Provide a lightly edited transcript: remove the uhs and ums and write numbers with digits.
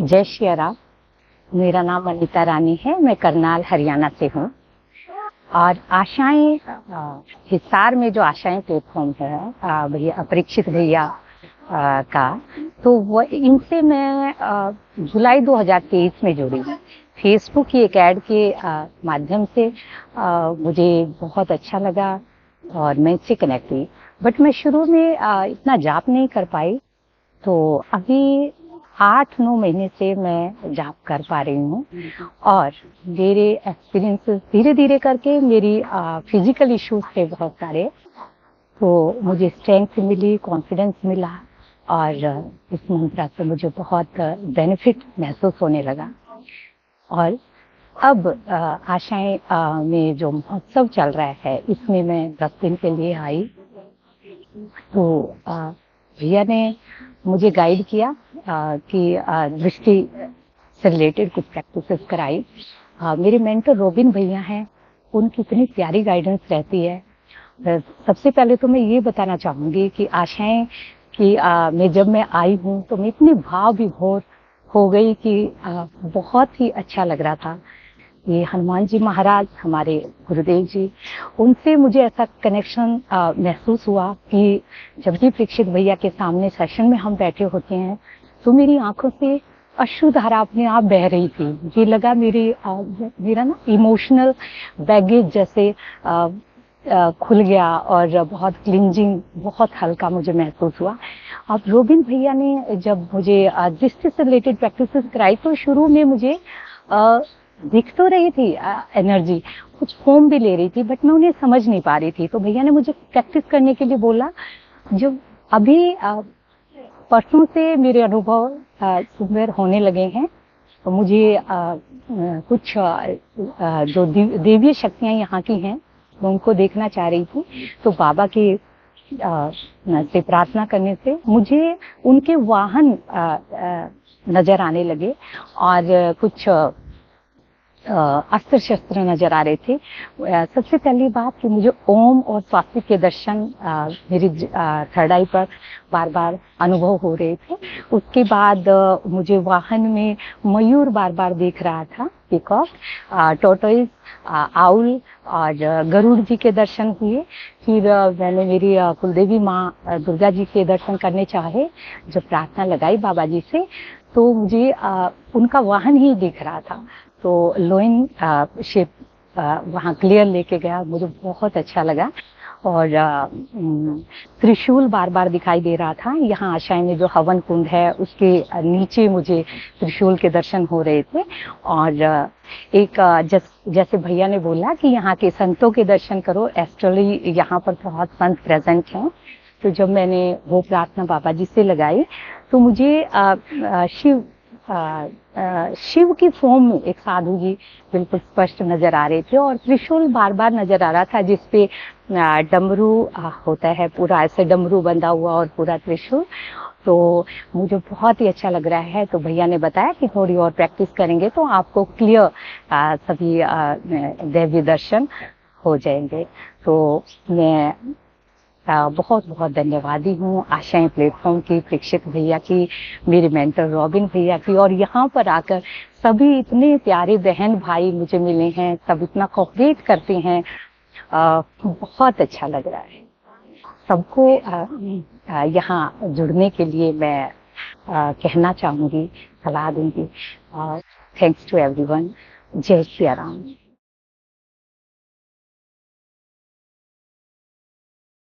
जय श्री राम। मेरा नाम अनीता रानी है। मैं करनाल हरियाणा से हूँ और आशाएं हिसार में जो आशाएं प्लेटफॉर्म है भैया अपरीक्षित भैया का, तो वो इनसे मैं जुलाई 2023 में जुड़ी। फेसबुक की एक ऐड के माध्यम से मुझे बहुत अच्छा लगा और मैं इससे कनेक्ट हुई। बट मैं शुरू में इतना जाप नहीं कर पाई, तो अभी 8-9 महीने से मैं जाप कर पा रही हूँ और मेरे एक्सपीरियंसेस धीरे धीरे करके मेरी फिजिकल इश्यूज थे बहुत सारे, तो मुझे स्ट्रेंथ मिली, कॉन्फिडेंस मिला और इस मंत्र से मुझे बहुत बेनिफिट महसूस होने लगा। और अब आशाएं में जो महोत्सव चल रहा है इसमें मैं 10 दिन के लिए आई, तो भैया ने मुझे गाइड किया कि दृष्टि से रिलेटेड कुछ प्रैक्टिसेस कराई। मेरे मेंटर रॉबिन भैया हैं, उनकी इतनी प्यारी गाइडेंस रहती है। सबसे पहले तो मैं ये बताना चाहूँगी कि आशाएं कि जब मैं आई हूँ तो मैं इतनी भाव विभोर हो गई कि बहुत ही अच्छा लग रहा था। ये हनुमान जी महाराज हमारे गुरुदेव जी, उनसे मुझे ऐसा कनेक्शन महसूस हुआ कि जब भी परीक्षित भैया के सामने सेशन में हम बैठे होते हैं तो मेरी आंखों से अश्रुधारा अपने आप बह रही थी। ये लगा मेरा ना इमोशनल बैगेज जैसे खुल गया और बहुत क्लिंजिंग, बहुत हल्का मुझे महसूस हुआ। अब रोबिन भैया ने जब मुझे दृष्टि से रिलेटेड प्रैक्टिसेस कराई तो शुरू में मुझे दिख तो रही थी एनर्जी, कुछ फॉर्म भी ले रही थी, बट मैं उन्हें समझ नहीं पा रही थी। तो भैया ने मुझे प्रैक्टिस करने के लिए बोला। जो अभी परसों से मेरे अनुभव सुंदर होने लगे हैं, तो मुझे कुछ जो देवीय शक्तियां यहाँ की हैं मैं उनको देखना चाह रही थी। तो बाबा के से प्रार्थना करने से मुझे उनके वाहन नजर आने लगे और कुछ अस्त्र शस्त्र नजर आ रहे थे। सबसे पहली बात कि मुझे ओम और स्वास्तिक के दर्शन मेरी थर्ड आई पर बार बार अनुभव हो रहे थे। उसके बाद मुझे वाहन में मयूर बार बार दिख रहा था, पीकॉक, टोटोइज, आउल और गरुड़ जी के दर्शन हुए। फिर मैंने मेरी कुलदेवी माँ दुर्गा जी के दर्शन करने चाहे। जब प्रार्थना लगाई बाबा जी से तो मुझे उनका वाहन ही दिख रहा था, तो लोइन शेप वहाँ क्लियर लेके गया, मुझे बहुत अच्छा लगा। और त्रिशूल बार बार दिखाई दे रहा था। यहाँ आशाएं में जो हवन कुंड है उसके नीचे मुझे त्रिशूल के दर्शन हो रहे थे। और एक जैसे भैया ने बोला कि यहाँ के संतों के दर्शन करो, एस्ट्रली यहाँ पर बहुत संत प्रेजेंट हैं। तो जब मैंने वो प्रार्थना बाबा जी से लगाई तो मुझे शिव की फॉर्म में एक साधु जी बिल्कुल स्पष्ट नजर आ रहे थे और त्रिशूल बार बार नजर आ रहा था, जिसपे डमरू होता है, पूरा ऐसे डमरू बंधा हुआ और पूरा त्रिशूल। तो मुझे बहुत ही अच्छा लग रहा है। तो भैया ने बताया कि थोड़ी और प्रैक्टिस करेंगे तो आपको क्लियर सभी दैवीय दर्शन हो जाएंगे। तो मैं बहुत बहुत धन्यवादी हूँ आशाएं प्लेटफॉर्म की, परीक्षित भैया की, मेरे मेंटर रॉबिन भैया की। और यहाँ पर आकर सभी इतने प्यारे बहन भाई मुझे मिले हैं, सब इतना कोऑपरेट करते हैं, बहुत अच्छा लग रहा है। सबको यहाँ जुड़ने के लिए मैं कहना चाहूँगी, सलाह दूंगी। Thanks to everyone. जय श्री राम।